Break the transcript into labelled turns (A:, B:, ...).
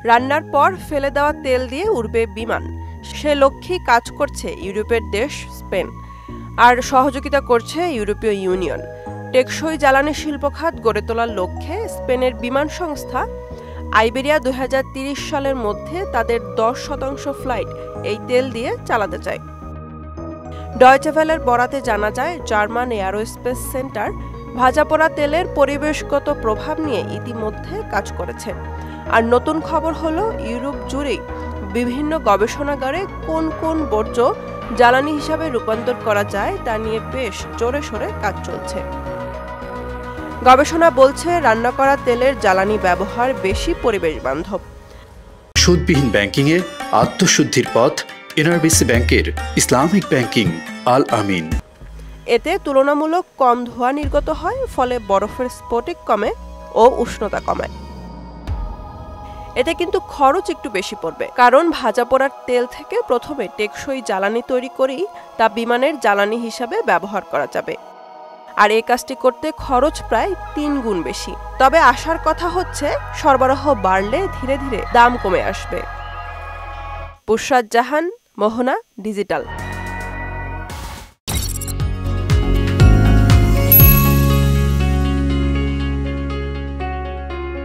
A: রান্নার পর ফেলে দেওয়া তেল দিয়ে উড়বে বিমান, সে লক্ষ্যেই কাজ করছে ইউরোপের দেশ স্পেন, আর সহযোগিতা করছে ইউরোপীয় ইউনিয়ন। টেকসই জ্বালানি শিল্প খাত গড়ে তোলার লক্ষ্যে স্পেনের বিমান সংস্থা আইবেরিয়া 2030 সালের মধ্যে তাদের 10% ফ্লাইট এই তেল দিয়ে চালাতে চায়। ডয়চে ভেলের বরাতে জানা যায়, জার্মান এয়ারোস্পেস সেন্টার ভাজা পোড়া তেলের পরিবেশগত প্রভাব নিয়ে ইতিমধ্যে কাজ করেছে। আর নতুন খবর হলো, ইউরোপ জুড়েই বিভিন্ন গবেষণাগারে কোন কোন বর্জ্য জ্বালানি হিসাবে রূপান্তর করা যায় তা নিয়ে বেশ জোরে সোরে কাজ চলছে। গবেষণা বলছে, রান্না করা তেলের জ্বালানি ব্যবহার বেশি পরিবেশ বান্ধব।
B: সুদবিহীন ব্যাংকিংয়ে আত্মশুদ্ধির পথ এনআরবিসি ব্যাংকের ইসলামিক ব্যাংকিং আল আমিন।
A: এতে তুলনামূলক কম ধোঁয়া নির্গত হয়, ফলে বরফের স্ফটিক কমে ও উষ্ণতা কমায়। এতে কিন্তু খরচ একটু বেশি পড়বে, কারণ ভাজা পোড়ার তেল থেকে প্রথমে টেকসই জ্বালানি তৈরি করেই তা বিমানের জ্বালানি হিসাবে ব্যবহার করা যাবে। আর এই কাজটি করতে খরচ প্রায় 3 গুণ বেশি। তবে আশার কথা হচ্ছে, সরবরাহ বাড়লে ধীরে ধীরে দাম কমে আসবে। বুশরাত জাহান, মোহনা ডিজিটাল।